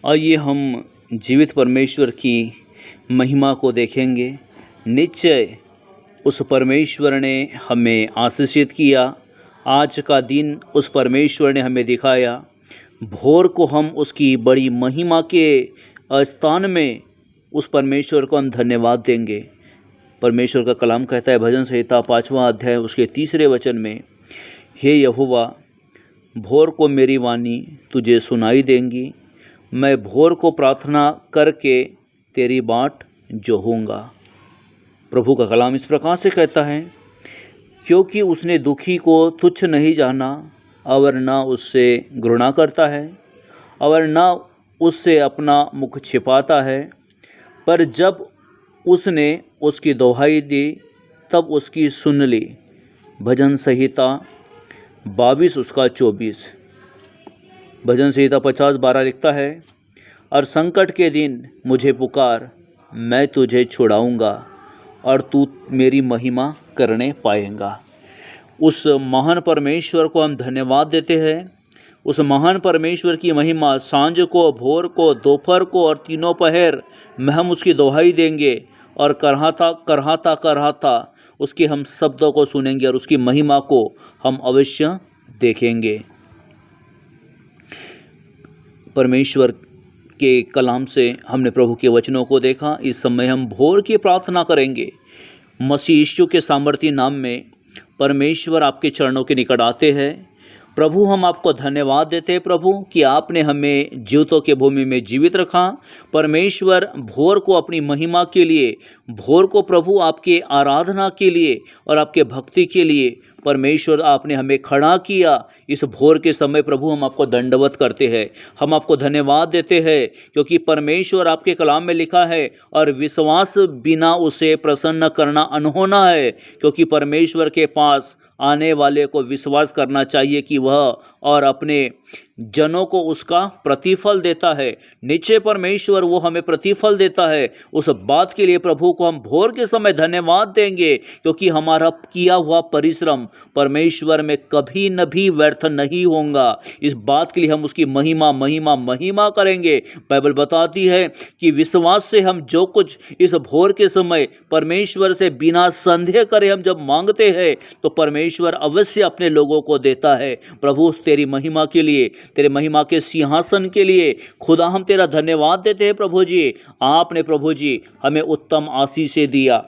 आइए हम जीवित परमेश्वर की महिमा को देखेंगे। निश्चय उस परमेश्वर ने हमें आशीषित किया। आज का दिन उस परमेश्वर ने हमें दिखाया। भोर को हम उसकी बड़ी महिमा के स्थान में उस परमेश्वर को हम धन्यवाद देंगे। परमेश्वर का कलाम कहता है भजन संहिता 5वां अध्याय उसके 3 वचन में, हे यहोवा, भोर को मेरी वाणी तुझे सुनाई देंगी, मैं भोर को प्रार्थना करके तेरी बाट जोहूँगा। प्रभु का कलाम इस प्रकार से कहता है, क्योंकि उसने दुखी को तुच्छ नहीं जाना और न उससे घृणा करता है और न उससे अपना मुख छिपाता है, पर जब उसने उसकी दोहाई दी तब उसकी सुन ली। भजन संहिता 22 उसका 24। भजन संहिता 50:12 लिखता है, और संकट के दिन मुझे पुकार, मैं तुझे छुड़ाऊंगा और तू मेरी महिमा करने पाएगा। उस महान परमेश्वर को हम धन्यवाद देते हैं। उस महान परमेश्वर की महिमा सांझ को, भोर को, दोपहर को और तीनों पहर में हम उसकी दोहाई देंगे और करहाता उसके हम शब्दों को सुनेंगे और उसकी महिमा को हम अवश्य देखेंगे। परमेश्वर के कलाम से हमने प्रभु के वचनों को देखा। इस समय हम भोर की प्रार्थना करेंगे। मसीह यीशु के सामर्थी नाम में परमेश्वर आपके चरणों के निकट आते हैं। प्रभु, हम आपको धन्यवाद देते हैं प्रभु कि आपने हमें जीवितों के भूमि में जीवित रखा। परमेश्वर, भोर को अपनी महिमा के लिए, भोर को प्रभु आपके आराधना के लिए और आपके भक्ति के लिए परमेश्वर आपने हमें खड़ा किया। इस भोर के समय प्रभु हम आपको दंडवत करते हैं, हम आपको धन्यवाद देते हैं, क्योंकि परमेश्वर आपके कलाम में लिखा है, और विश्वास बिना उसे प्रसन्न करना अनहोना है, क्योंकि परमेश्वर के पास आने वाले को विश्वास करना चाहिए कि वह और अपने जनों को उसका प्रतिफल देता है। निश्चय परमेश्वर वो हमें प्रतिफल देता है। उस बात के लिए प्रभु को हम भोर के समय धन्यवाद देंगे, क्योंकि हमारा किया हुआ परिश्रम परमेश्वर में कभी न भी व्यर्थ नहीं होगा। इस बात के लिए हम उसकी महिमा महिमा महिमा करेंगे। बाइबल बताती है कि विश्वास से हम जो कुछ इस भोर के समय परमेश्वर से बिना संदेह करे हम जब मांगते हैं तो परमेश्वर अवश्य अपने लोगों को देता है। प्रभु, तेरी महिमा के लिए, तेरे महिमा के सिंहासन के लिए खुदा हम तेरा धन्यवाद देते हैं। प्रभु जी, आपने प्रभु जी हमें उत्तम आशीष दिया।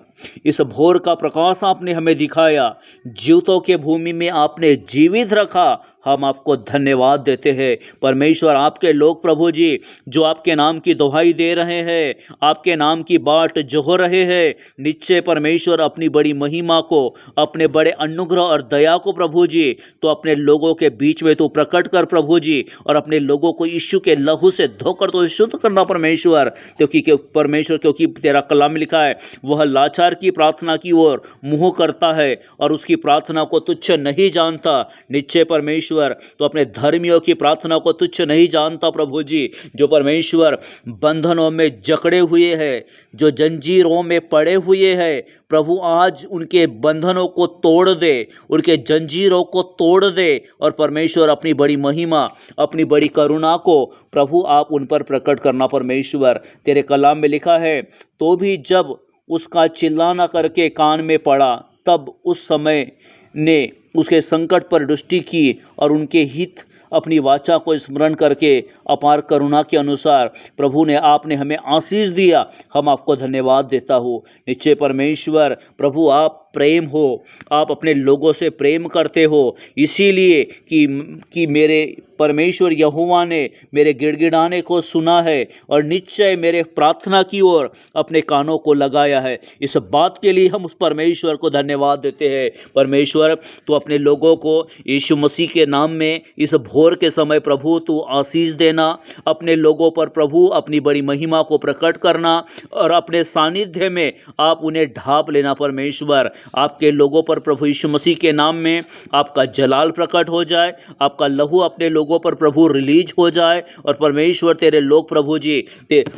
इस भोर का प्रकाश आपने हमें दिखाया। जीवितों के भूमि में आपने जीवित रखा। हम आपको धन्यवाद देते हैं। परमेश्वर, आपके लोग प्रभु जी जो आपके नाम की दुहाई दे रहे हैं, आपके नाम की बाट जोह रहे हैं, निश्चय परमेश्वर अपनी बड़ी महिमा को, अपने बड़े अनुग्रह और दया को प्रभु जी तो अपने लोगों के बीच में तो प्रकट कर प्रभु जी, और अपने लोगों को यीशु के लहू से धोकर तो शुद्ध करना परमेश्वर। क्योंकि तेरा कलाम लिखा है, वह लाचार की प्रार्थना की ओर मुँह करता है और उसकी प्रार्थना को तुच्छ नहीं जानता। निश्चय परमेश्वर तो अपने धर्मियों की प्रार्थना को तुच्छ नहीं जानता प्रभु जी। जो परमेश्वर बंधनों में जकड़े हुए हैं, जो जंजीरों में पड़े हुए हैं, प्रभु आज उनके बंधनों को तोड़ दे, उनके जंजीरों को तोड़ दे, और परमेश्वर अपनी बड़ी महिमा, अपनी बड़ी करुणा को प्रभु आप उन पर प्रकट करना परमेश्वर। तेरे कलाम में लिखा है, तो भी जब उसका चिल्लाना करके कान में पड़ा, तब उस समय ने उसके संकट पर दृष्टि की और उनके हित अपनी वाचा को स्मरण करके अपार करुणा के अनुसार प्रभु ने आपने हमें आशीष दिया। हम आपको धन्यवाद देता हूँ। निश्चय परमेश्वर प्रभु, आप प्रेम हो, आप अपने लोगों से प्रेम करते हो, इसीलिए कि मेरे परमेश्वर यहोवा ने मेरे गिड़गिड़ाने को सुना है और निश्चय मेरे प्रार्थना की ओर अपने कानों को लगाया है। इस बात के लिए हम उस परमेश्वर को धन्यवाद देते हैं। परमेश्वर, तो अपने लोगों को यीशु मसीह के नाम में इस भोर के समय प्रभु तू आशीष देना, अपने लोगों पर प्रभु अपनी बड़ी महिमा को प्रकट करना और अपने सानिध्य में आप उन्हें ढांप लेना परमेश्वर। आपके लोगों पर प्रभु यीशु मसीह के नाम में आपका जलाल प्रकट हो जाए, आपका लहू अपने लोगों पर प्रभु रिलीज हो जाए। और परमेश्वर तेरे लोग प्रभु जी,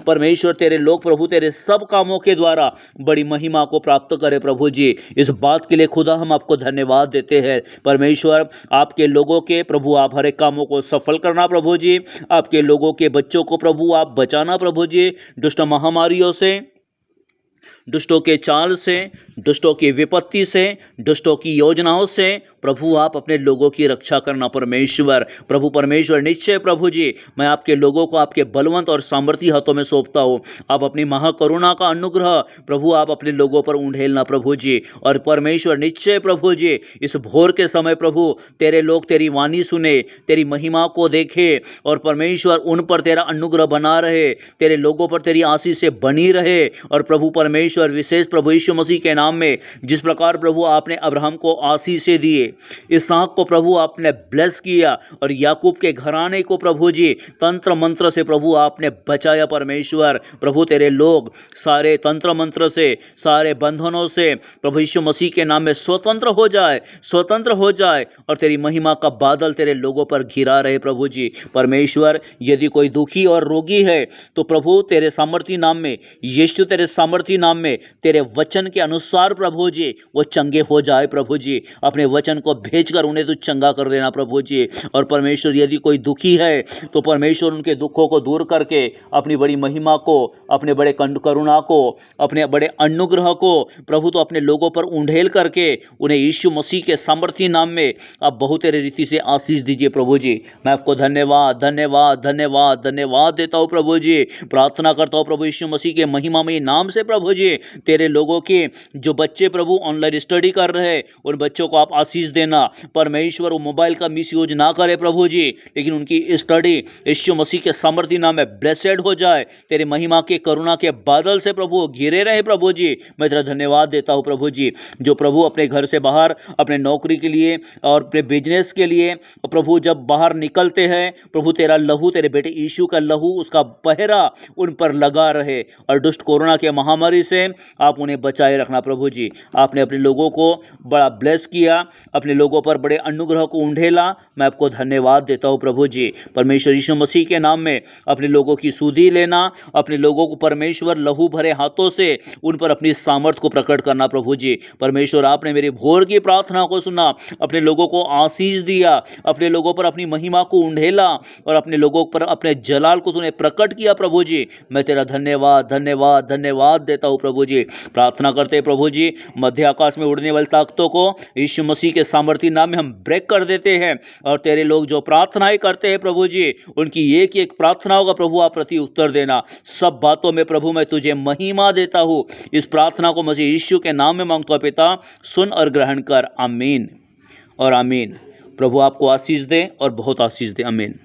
परमेश्वर तेरे लोग प्रभु तेरे सब कामों के द्वारा बड़ी महिमा को प्राप्त करे प्रभु जी। इस बात के लिए खुदा हम आपको धन्यवाद देते हैं। परमेश्वर आपके लोगों के प्रभु आप हर एक कामों को सफल करना प्रभु जी, आपके लोगों के बच्चों को प्रभु आप बचाना प्रभु जी, दुष्ट महामारियों से, दुष्टों के चाल से, दुष्टों की विपत्ति से, दुष्टों की योजनाओं से प्रभु आप अपने लोगों की रक्षा करना परमेश्वर। प्रभु परमेश्वर निश्चय प्रभु जी मैं आपके लोगों को आपके बलवंत और सामर्थी हाथों में सौंपता हूँ। आप अपनी महाकरुणा का अनुग्रह प्रभु आप अपने लोगों पर उंडेलना प्रभु जी। और परमेश्वर निश्चय प्रभु जी इस भोर के समय प्रभु तेरे लोग तेरी वाणी सुने, तेरी महिमा को देखे और परमेश्वर उन पर तेरा अनुग्रह बना रहे, तेरे लोगों पर तेरी आशीष से बनी रहे। और प्रभु परमेश्वर विशेष प्रभु यीशु मसीह के नाम में जिस प्रकार प्रभु आपने अब्राहम को आशीष दिए, इसहाक को प्रभु आपने ब्लेस किया और याकूब के घराने को प्रभु जी तंत्र मंत्र से प्रभु आपने बचाया परमेश्वर। प्रभु तेरे लोग सारे तंत्र मंत्र से, सारे बंधनों से प्रभु यीशु मसीह के नाम में स्वतंत्र हो जाए, स्वतंत्र हो जाए और तेरी महिमा का बादल तेरे लोगों पर घिरा रहे प्रभु जी। परमेश्वर यदि कोई दुखी और रोगी है तो प्रभु तेरे सामर्थी नाम में, यीशु तेरे सामर्थी नाम में, तेरे वचन के अनुसार प्रभु जी वो चंगे हो जाए प्रभु जी। अपने वचन को भेजकर उन्हें तू चंगा कर देना प्रभु जी। और परमेश्वर यदि कोई दुखी है तो परमेश्वर उनके दुखों को दूर करके अपनी बड़ी महिमा को, अपने बड़े करुणा को, अपने बड़े अनुग्रह को प्रभु तो अपने लोगों पर उंडेल करके उन्हें यीशु मसीह के सामर्थी नाम में आप बहुतेरे रीति से आशीष दीजिए प्रभु जी। मैं आपको धन्यवाद धन्यवाद धन्यवाद धन्यवाद देता हूँ प्रभु जी। प्रार्थना करता हूँ प्रभु यीशु मसीह के महिमामय नाम से प्रभु जी, तेरे लोगों के जो बच्चे प्रभु ऑनलाइन स्टडी कर रहे उन बच्चों को आप आशीष देना परमेश्वर। वो मोबाइल का मिसयूज ना करे प्रभु जी, लेकिन उनकी स्टडी यीशु मसीह के सामर्थी नाम में ब्लेसेड हो जाए, तेरे महिमा के करुणा के बादल से प्रभु घिरे रहे प्रभु जी। मैं तेरा धन्यवाद देता हूँ प्रभु जी। जो प्रभु अपने घर से बाहर अपने नौकरी के लिए और अपने बिजनेस के लिए प्रभु जब बाहर निकलते हैं प्रभु तेरा लहू, तेरे बेटे यीशु का लहू, उसका पहरा उन पर लगा रहे और दुष्ट कोरोना के महामारी से आप उन्हें बचाए रखना प्रभु जी। आपने अपने लोगों को बड़ा ब्लेस किया, अपने लोगों पर बड़े अनुग्रह को उंडेला, मैं आपको धन्यवाद देता हूँ प्रभु जी। परमेश्वर यीशु मसीह के नाम में अपने लोगों की सुधि लेना, अपने लोगों को परमेश्वर लहू भरे हाथों से उन पर अपनी सामर्थ को प्रकट करना प्रभु जी। परमेश्वर आपने मेरी भोर की प्रार्थना को सुना, अपने लोगों को आशीष दिया, अपने लोगों पर अपनी महिमा को उंडेला और अपने लोगों पर अपने जलाल को तूने प्रकट किया प्रभु जी। मैं तेरा धन्यवाद धन्यवाद धन्यवाद देता हूँ प्रभु जी। प्रार्थना करते हैं प्रभु जी मध्य आकाश में उड़ने वाली ताकतों को यीशु मसीह के सामर्थी नाम में हम ब्रेक कर देते हैं और तेरे लोग जो प्रार्थनाएं करते हैं प्रभु जी उनकी एक एक प्रार्थनाओं का प्रभु आप प्रति उत्तर देना। सब बातों में प्रभु मैं तुझे महिमा देता हूँ। इस प्रार्थना को मसीह यीशु के नाम में मांगता हूं पिता, सुन और ग्रहण कर। आमीन और आमीन। प्रभु आपको आशीष दे और बहुत आशीष दे। आमीन।